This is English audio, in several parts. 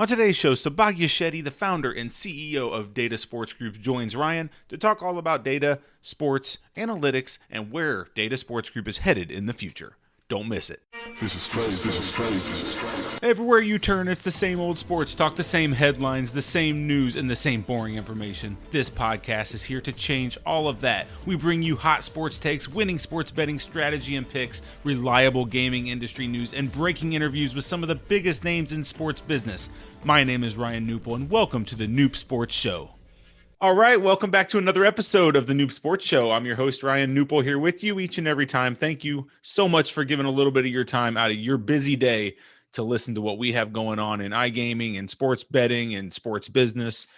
On today's show, Sowbhagya Shetty, the founder and CEO of Data Sports Group, joins Ryan to talk all about data, sports, analytics, and where Data Sports Group is headed in the future. Don't miss it. This is crazy. This is crazy. This is crazy. Everywhere you turn, it's the same old sports talk, the same headlines, the same news, and the same boring information. This podcast is here to change all of that. We bring you hot sports takes, winning sports betting strategy and picks, reliable gaming industry news, and breaking interviews with some of the biggest names in sports business. My name is Ryan Newpel, and welcome to the Noob Sports Show. All right, welcome back to another episode of the Noob Sports Show. I'm your host, Ryan Newpel, here with you each and every time. Thank you so much for giving a little bit of your time out of your busy day to listen to what we have going on in iGaming and sports betting and sports business.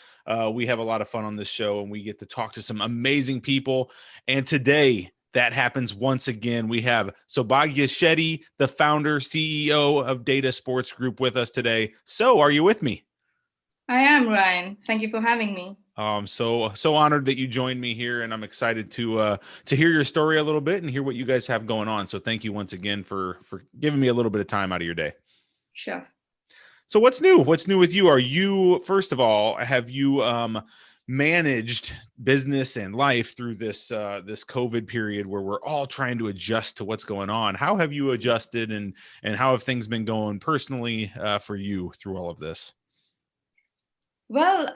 We have a lot of fun on this show, and we get to talk to some amazing people. And today, that happens once again. We have Sowbhagya Shetty, the founder, CEO of Data Sports Group, with us today. So, are you with me? I am, Ryan. Thank you for having me. So honored that you joined me here, and I'm excited to hear your story a little bit and hear what you guys have going on. So thank you once again for giving me a little bit of time out of your day. Sure. So what's new? What's new with you? Are you, first of all, have you managed business and life through this COVID period where we're all trying to adjust to what's going on? How have you adjusted, and how have things been going personally for you through all of this? Well,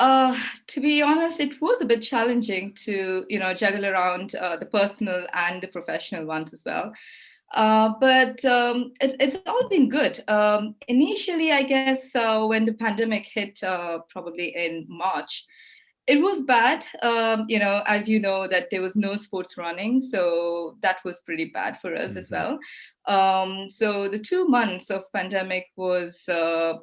to be honest, it was a bit challenging to, juggle around the personal and the professional ones as well. But it's all been good. Initially, I guess, when the pandemic hit, probably in March, it was bad. As you know, that there was no sports running. So that was pretty bad for us as well. So the 2 months of pandemic was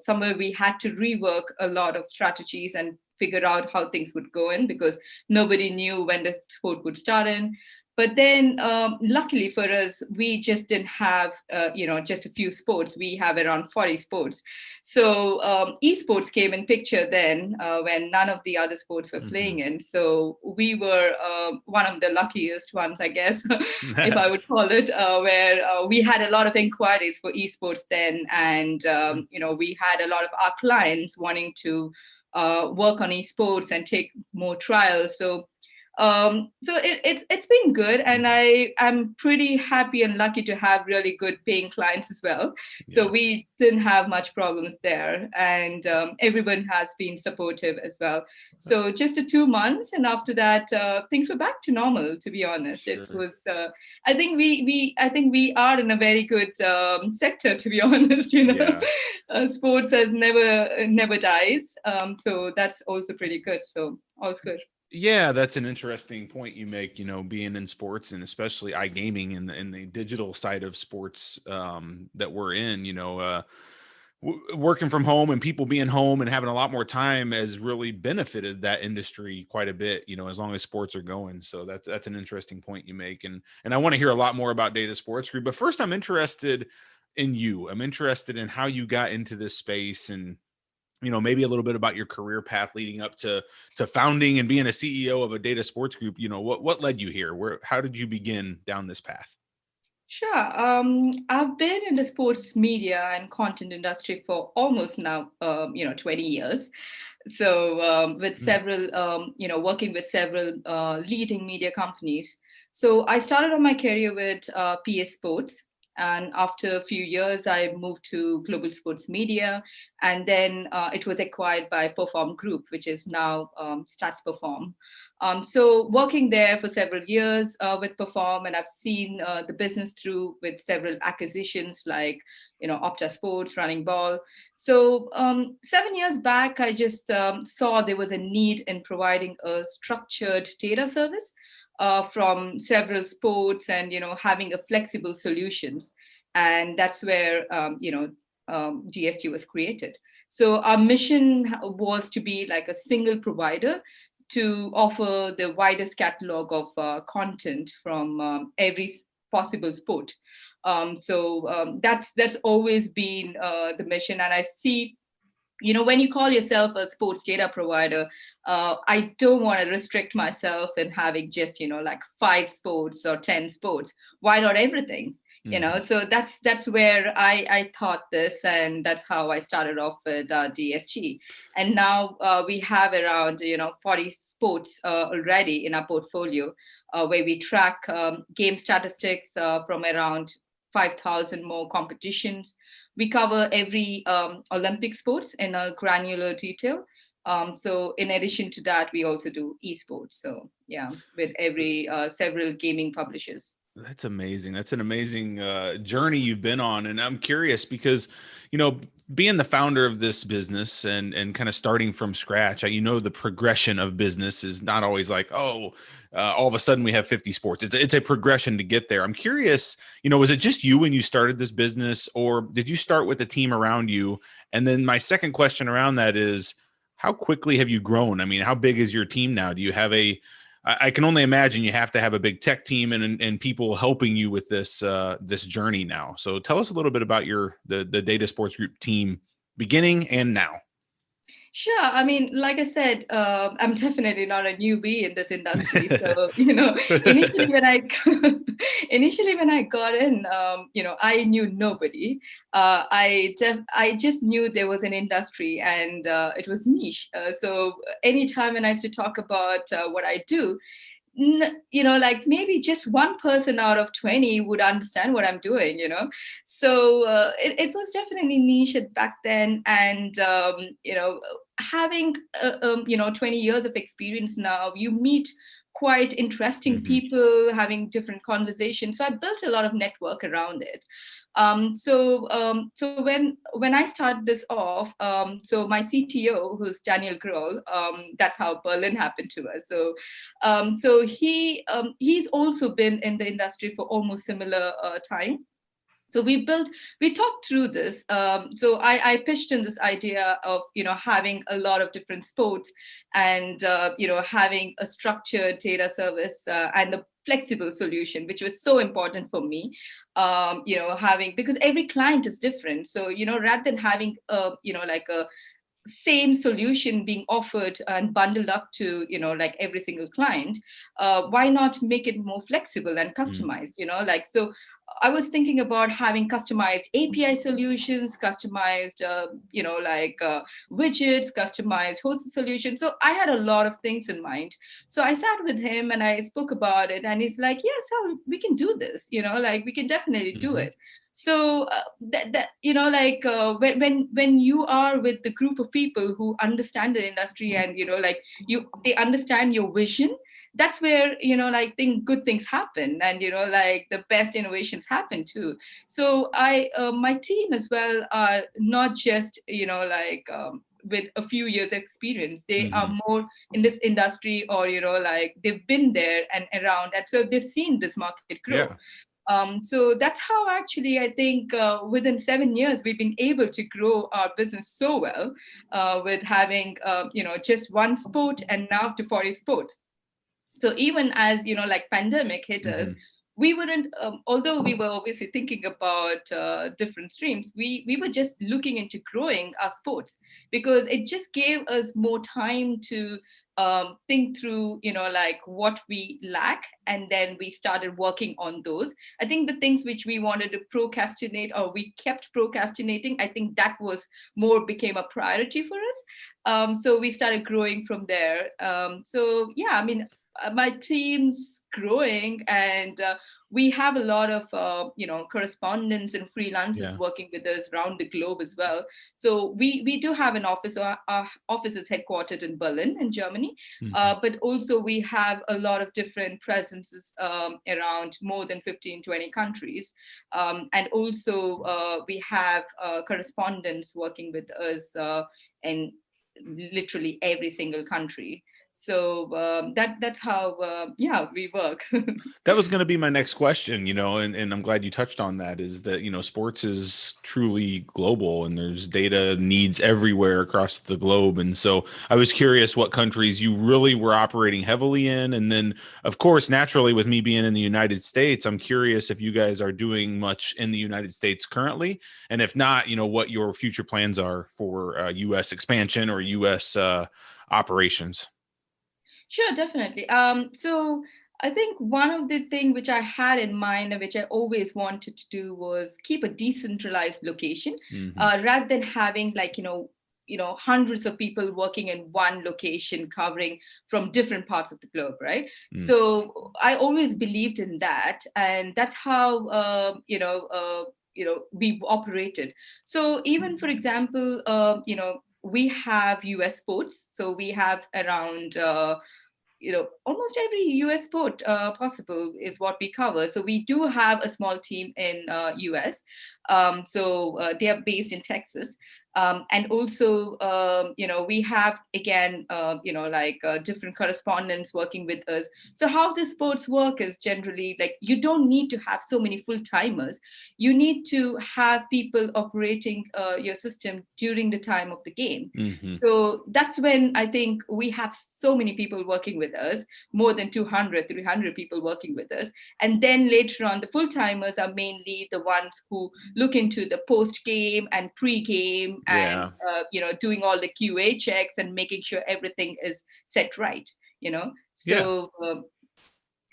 somewhere we had to rework a lot of strategies and figure out how things would go in, because nobody knew when the sport would start in. But then, luckily for us, we just didn't have, just a few sports. We have around 40 sports. So esports came in picture then when none of the other sports were playing in. So we were one of the luckiest ones, I guess, if I would call it, where we had a lot of inquiries for esports then. And, we had a lot of our clients wanting to work on esports and take more trials. So it's been good, and I'm pretty happy and lucky to have really good paying clients as well. So we didn't have much problems there, and everyone has been supportive as well. So just the 2 months, and after that things were back to normal. To be honest, It was. I think we are in a very good sector. To be honest, sports has never dies. So that's also pretty good. So all's good. Yeah, that's an interesting point you make, being in sports, and especially iGaming and the digital side of sports that we're in, working from home and people being home and having a lot more time has really benefited that industry quite a bit, as long as sports are going. So that's an interesting point you make. And I want to hear a lot more about Data Sports Group. But first, I'm interested in you. I'm interested in how you got into this space, and maybe a little bit about your career path leading up to founding and being a CEO of a Data Sports Group. What led you here? How did you begin down this path? Sure. I've been in the sports media and content industry for almost now, 20 years. So with several, working with several leading media companies. So I started on my career with PA Sports. And after a few years, I moved to Global Sports Media, and then it was acquired by Perform Group, which is now Stats Perform. So working there for several years with Perform, and I've seen the business through with several acquisitions like, Opta Sports, Running Ball. So 7 years back, I just saw there was a need in providing a structured data service from several sports, and having a flexible solutions, and that's where GST was created. So our mission was to be like a single provider to offer the widest catalog of content from every possible sport. That's always been the mission, and I see when you call yourself a sports data provider, I don't want to restrict myself in having just, like 5 sports or 10 sports. Why not everything? So that's where I thought this, and that's how I started off with DSG. And now we have around 40 sports already in our portfolio, where we track game statistics from around 5,000 more competitions. We cover every Olympic sports in a granular detail. So in addition to that, we also do esports. So yeah, with every several gaming publishers. That's amazing. That's an amazing journey you've been on. And I'm curious because, you know, being the founder of this business and kind of starting from scratch, the progression of business is not always like, all of a sudden we have 50 sports. It's a progression to get there. I'm curious, was it just you when you started this business, or did you start with a team around you? And then my second question around that is, how quickly have you grown? I mean, how big is your team now? Do you have I can only imagine you have to have a big tech team and people helping you with this journey now. So tell us a little bit about the Data Sports Group team beginning and now. Sure. I mean, like I said, I'm definitely not a newbie in this industry. So, initially when I initially when I got in, I knew nobody. I just knew there was an industry, and it was niche. So anytime when I used to talk about what I do, like maybe just one person out of 20 would understand what I'm doing. So it was definitely niche back then. And having 20 years of experience now, you meet quite interesting people, having different conversations. So I built a lot of network around it. So when I started this off, so my CTO, who's Daniel Grohl, that's how Berlin happened to us. So he's also been in the industry for almost similar time. So we talked through this. So I pitched in this idea of having a lot of different sports, and having a structured data service and a flexible solution, which was so important for me. Having, because every client is different. So rather than having like a same solution being offered and bundled up to like every single client, why not make it more flexible and customized? So I was thinking about having customized API solutions, customized widgets, customized hosted solutions. So I had a lot of things in mind. So I sat with him and I spoke about it, and he's like, yes, we can do this, like we can definitely do it. So when you are with the group of people who understand the industry, and they understand your vision, that's where think good things happen, and the best innovations happen too. So my team as well are not just with a few years experience. They are more in this industry, or they've been there and around, and so they've seen this market grow. Yeah. So that's how actually I think within 7 years we've been able to grow our business so well, with having just one sport and now to 40 sports. So even as pandemic hit us, we wouldn't, although we were obviously thinking about different streams, we were just looking into growing our sports, because it just gave us more time to think through what we lack, and then we started working on those. I think the things which we wanted to procrastinate, or we kept procrastinating, I think that was more became a priority for us. So we started growing from there. So yeah, I mean, my team's growing, and we have a lot of correspondents and freelancers working with us around the globe as well. So we do have an office. Our office is headquartered in Berlin in Germany, but also we have a lot of different presences around more than 15-20 countries, and also we have correspondents working with us in literally every single country. So that's how we work. That was going to be my next question, and I'm glad you touched on that, is that, sports is truly global, and there's data needs everywhere across the globe. And so I was curious what countries you really were operating heavily in. And then, of course, naturally, with me being in the United States, I'm curious if you guys are doing much in the United States currently. And if not, what your future plans are for U.S. expansion or U.S. operations. Sure, definitely. So I think one of the things which I had in mind and which I always wanted to do was keep a decentralized location, rather than having like, hundreds of people working in one location covering from different parts of the globe, right? So I always believed in that, and that's how we operated. So even for example, we have US sports, so we have around almost every US sport possible is what we cover. So we do have a small team in US. So they are based in Texas. And also, we have again, different correspondents working with us. So how the sports work is generally like you don't need to have so many full timers. You need to have people operating your system during the time of the game. So that's when I think we have so many people working with us, more than 200, 300 people working with us. And then later on, the full timers are mainly the ones who look into the post game and pre game and doing all the QA checks and making sure everything is set right. So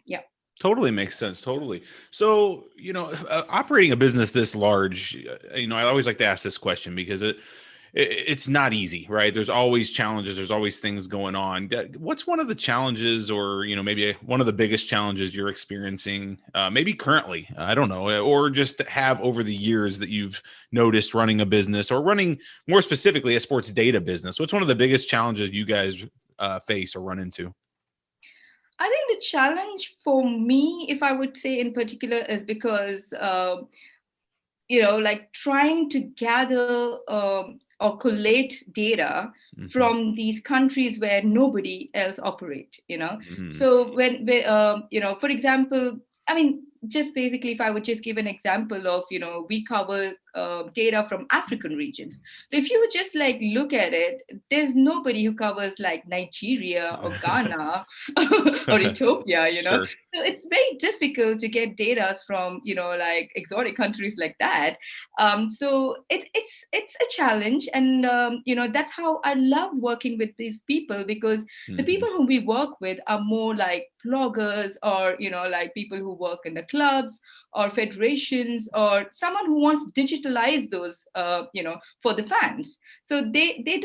yeah. Totally makes sense. Totally. So, operating a business this large, I always like to ask this question because it's not easy, right? There's always challenges. There's always things going on. What's one of the challenges or, maybe one of the biggest challenges you're experiencing, maybe currently, I don't know, or just have over the years that you've noticed running a business or running more specifically a sports data business? What's one of the biggest challenges you guys face or run into? I think the challenge for me, if I would say in particular, is because, trying to gather or collate data from these countries where nobody else operate, So for example, I mean, just basically, if I would just give an example of, we cover data from African regions. So if you would just like look at it, there's nobody who covers like Nigeria or Ghana or Ethiopia, Sure. So it's very difficult to get data from, like exotic countries like that. So it's a challenge. And, that's how I love working with these people, because the people whom we work with are more like bloggers or, like people who work in the clubs or federations or someone who wants to digitalize those, for the fans. So they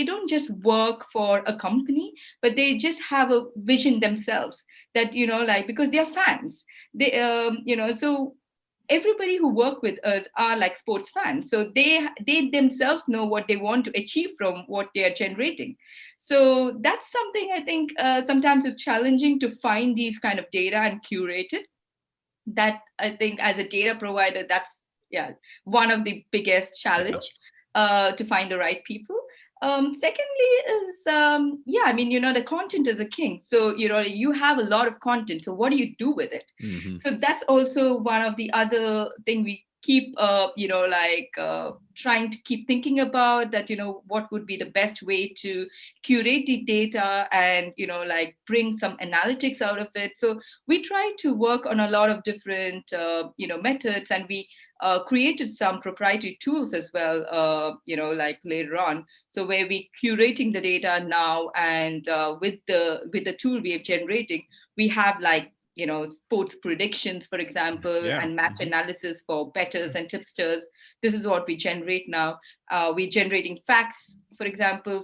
don't just work for a company, but they just have a vision themselves that, because they're fans, so everybody who work with us are like sports fans. So they themselves know what they want to achieve from what they are generating. So that's something I think sometimes it's challenging to find these kind of data and curate it. That I think as a data provider, that's one of the biggest challenge to find the right people. Secondly is, the content is a king. So, you have a lot of content. So what do you do with it? So that's also one of the other thing we keep, trying to keep thinking about that, what would be the best way to curate the data and, bring some analytics out of it. So we try to work on a lot of different, methods, and we created some proprietary tools as well, later on. So where we curating the data now, and with the tool we are generating, we have sports predictions, for example, and match analysis for bettors and tipsters. This is what we generate now. We're generating facts, for example,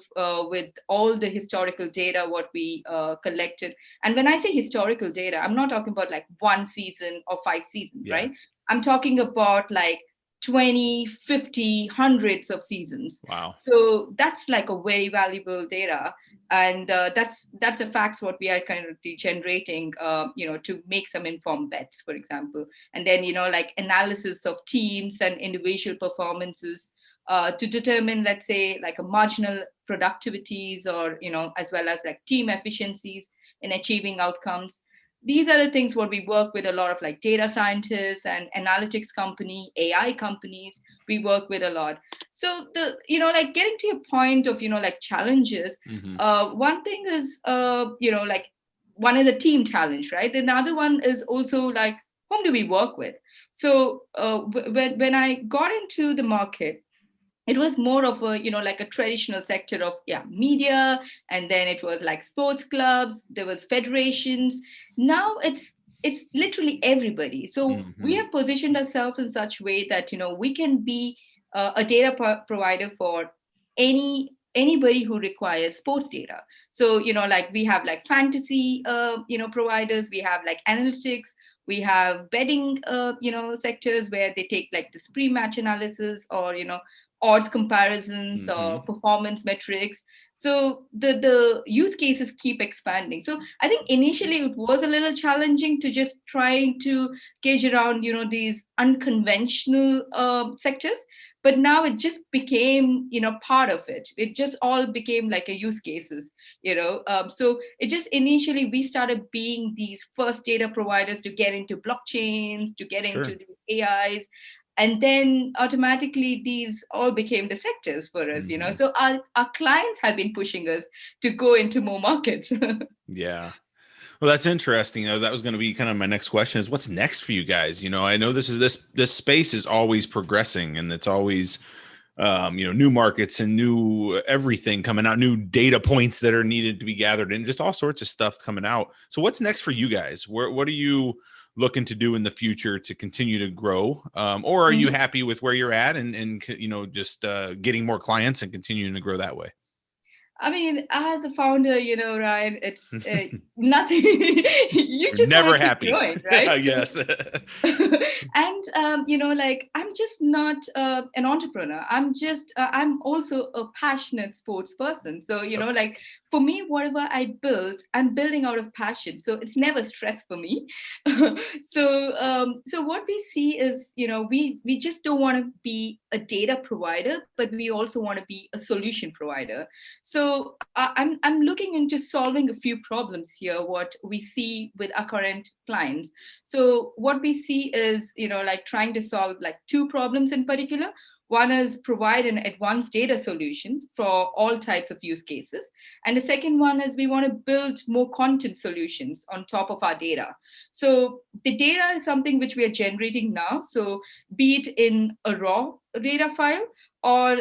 with all the historical data, what we collected. And when I say historical data, I'm not talking about like one season or 5 seasons, right? I'm talking about like 20, 50, hundreds of seasons. Wow. So that's like a very valuable data. And that's the facts what we are currently generating, to make some informed bets, for example. And then, analysis of teams and individual performances to determine, let's say, like a marginal productivities or, as well as like team efficiencies in achieving outcomes. These are the things what we work with a lot of like data scientists and analytics company, AI companies, we work with a lot. So getting to your point of, challenges, one thing is, one is a team challenge, right? Another one is also like, whom do we work with? So when I got into the market, it was more of a, like a traditional sector of, media. And then it was like sports clubs, there was federations. Now it's literally everybody. So we Hmm. have positioned ourselves in such way that, we can be a data provider for anybody who requires sports data. So, like we have like fantasy, providers, we have like analytics, we have betting, sectors where they take like this pre-match analysis, or, odds comparisons or Hmm. performance metrics. So the use cases keep expanding. So I think initially it was a little challenging to just trying to gauge around, these unconventional sectors. But now it just became, part of it. It just all became like a use cases, so it just initially we started being these first data providers to get into blockchains, to get into Sure. the AIs. And then automatically these all became the sectors for us, Hmm. so our clients have been pushing us to go into more markets. Yeah. Well, that's interesting. That was going to be kind of my next question is what's next for you guys? I know this space is always progressing and it's always, new markets and new everything coming out, new data points that are needed to be gathered and just all sorts of stuff coming out. So what's next for you guys? What are you looking to do in the future to continue to grow? Or are you Mhm. happy with where you're at and just getting more clients and continuing to grow that way? I mean, as a founder, Ryan, it's nothing. You You're just want never to keep happy. growing, right? So, Yes. and like I'm just not an entrepreneur. I'm also a passionate sports person. So like for me, whatever I build, I'm building out of passion. So it's never stress for me. So what we see is, we just don't want to be a data provider, but we also want to be a solution provider. So I'm looking into solving a few problems here, what we see with our current clients. So what we see is, like trying to solve like two problems in particular. One is provide an advanced data solution for all types of use cases. And the second one is we want to build more content solutions on top of our data. So the data is something which we are generating now. So be it in a raw data file, or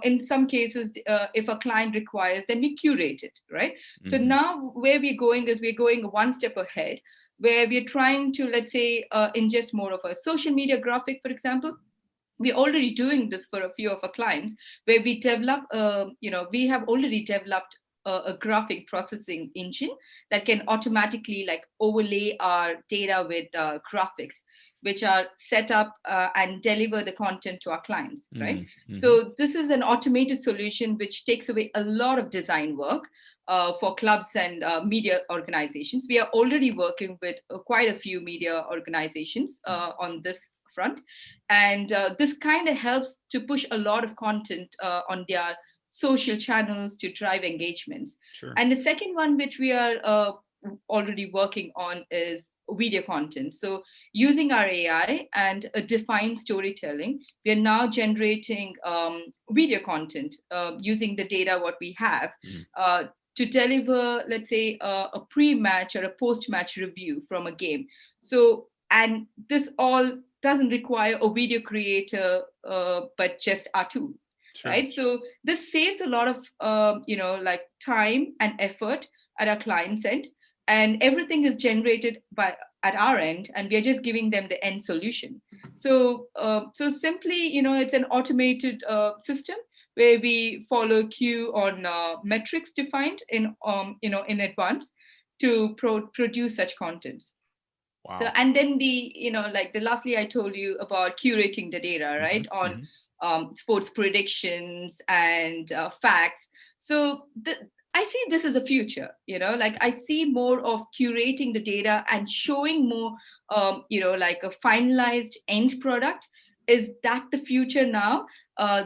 in some cases, if a client requires, then we curate it, right? So Hmm. now where we're going is we're going one step ahead, where we're trying to, let's say, ingest more of a social media graphic, for example. We're already doing this for a few of our clients, where we have already developed a graphic processing engine that can automatically like overlay our data with graphics, which are set up and deliver the content to our clients, right? Hmm. So this is an automated solution which takes away a lot of design work for clubs and media organizations. We are already working with quite a few media organizations on this front. And this kind of helps to push a lot of content on their social channels to drive engagements. Sure. And the second one, which we are already working on, is video content. So using our AI and a defined storytelling, we are now generating video content using the data what we have Mm. uh, to deliver, let's say, a pre-match or a post-match review from a game. So, and this all doesn't require a video creator, but just our tool, Sure. right? So this saves a lot of, like time and effort at our client's end, and everything is generated by at our end, and we are just giving them the end solution. So simply, it's an automated system where we follow queue on metrics defined in advance to produce such contents. So, Wow. and then like the lastly I told you about curating the data, Hmm. right, on Hmm. sports predictions and facts. So I see this as a future, like I see more of curating the data and showing more, like a finalized end product. Is that the future now,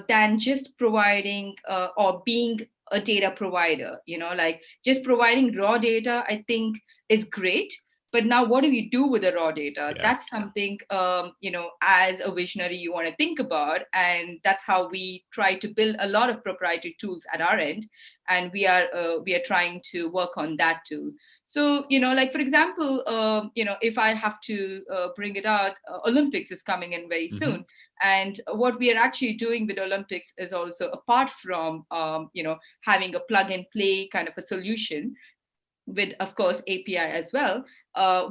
than just providing or being a data provider? Like just providing raw data, I think, is great, But now what do we do with the raw data? Yeah. That's something, as a visionary, you want to think about. And that's how we try to build a lot of proprietary tools at our end. And we are trying to work on that too. So, like, for example, if I have to bring it out, Olympics is coming in very soon. And what we are actually doing with Olympics is also, apart from, having a plug and play kind of a solution with, of course, API as well,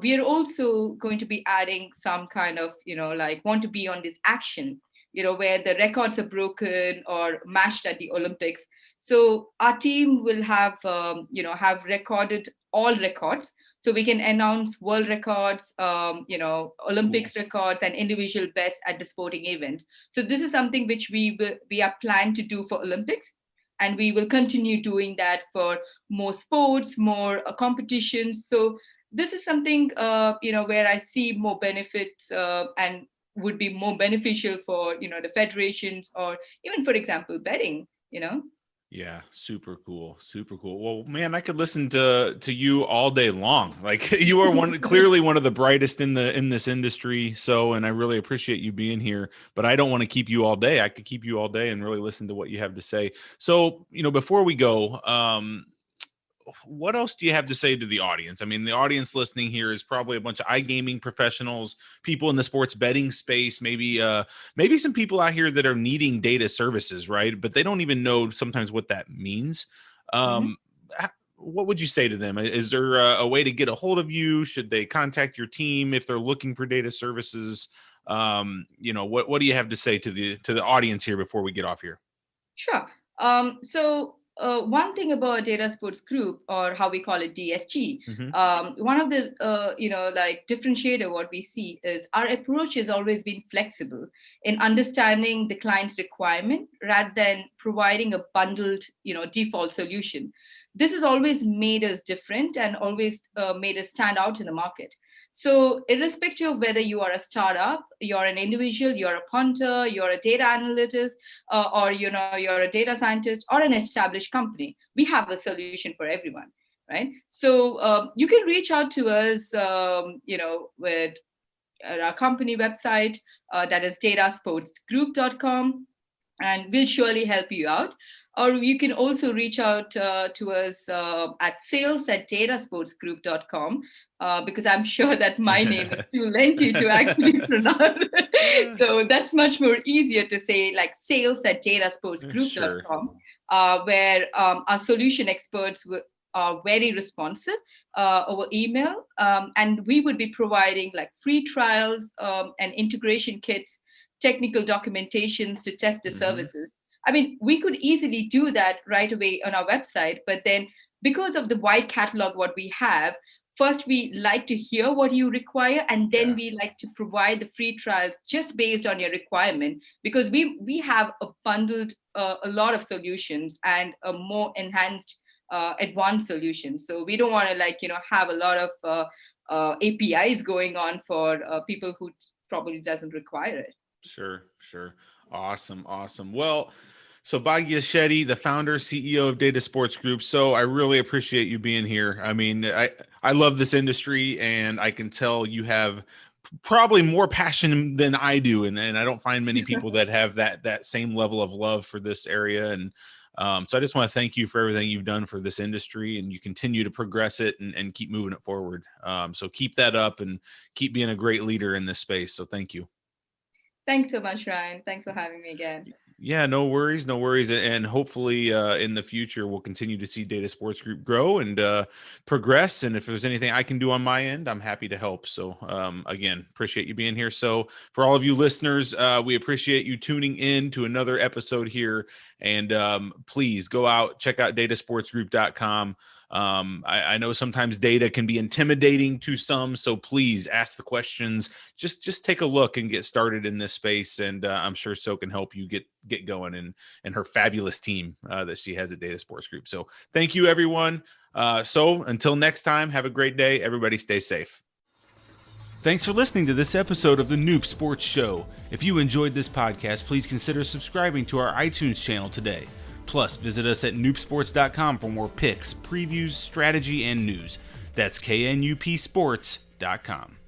we are also going to be adding some kind of, like, want to be on this action, where the records are broken or matched at the Olympics. So our team will have, have recorded all records. So we can announce world records, Olympics records and individual bests at the sporting event. So this is something which we are planned to do for Olympics. And we will continue doing that for more sports, more competitions. So this is something, where I see more benefits and would be more beneficial for, the federations, or even, for example, betting, Yeah, super cool. Super cool. Well, man, I could listen to you all day long. Like, you are clearly one of the brightest in this industry. So, and I really appreciate you being here, but I don't want to keep you all day. I could keep you all day and really listen to what you have to say. So, before we go, what else do you have to say to the audience? I mean, the audience listening here is probably a bunch of iGaming professionals, people in the sports betting space, maybe some people out here that are needing data services, right? But they don't even know sometimes what that means. What would you say to them? Is there a way to get a hold of you? Should they contact your team if they're looking for data services? What do you have to say to the audience here before we get off here? Sure. One thing about Data Sports Group, or how we call it DSG, one of the differentiator what we see is our approach has always been flexible in understanding the client's requirement rather than providing a bundled default solution. This has always made us different and always made us stand out in the market. So irrespective of whether you are a startup, you're an individual, you're a punter, you're a data analyst, or you're a data scientist, or an established company, we have a solution for everyone, right? So you can reach out to us, with our company website, that is datasportsgroup.com, and we'll surely help you out. Or you can also reach out to us at sales@datasportsgroup.com, because I'm sure that my name is too lengthy to actually pronounce. So that's much more easier to say, like, sales@datasportsgroup.com, where our solution experts are very responsive over email. And we would be providing like free trials and integration kits, technical documentations to test the services. I mean, we could easily do that right away on our website, but then because of the wide catalog what we have, first we like to hear what you require, and then we like to provide the free trials just based on your requirement, because we have a bundled a lot of solutions and a more enhanced advanced solution. So we don't want to have a lot of APIs going on for people who probably doesn't require it. Sure. Awesome. Well, Sowbhagya Shetty, the founder, CEO of Data Sports Group. So I really appreciate you being here. I mean, I love this industry, and I can tell you have probably more passion than I do. And I don't find many people that have that same level of love for this area. And so I just want to thank you for everything you've done for this industry, and you continue to progress it and keep moving it forward. So keep that up and keep being a great leader in this space. So thank you. Thanks so much, Ryan. Thanks for having me again. Yeah, no worries. And hopefully in the future, we'll continue to see Data Sports Group grow and progress. And if there's anything I can do on my end, I'm happy to help. So again, appreciate you being here. So for all of you listeners, we appreciate you tuning in to another episode here. And please go out, check out datasportsgroup.com. I know sometimes data can be intimidating to some, so please ask the questions. Just take a look and get started in this space, and I'm sure So can help you get going and her fabulous team that she has at Data Sports Group. So thank you, everyone. So until next time, have a great day. Everybody stay safe. Thanks for listening to this episode of the Noob Sports Show. If you enjoyed this podcast, please consider subscribing to our iTunes channel today. Plus, visit us at noobsports.com for more picks, previews, strategy, and news. That's knupsports.com. untitlechapter.com.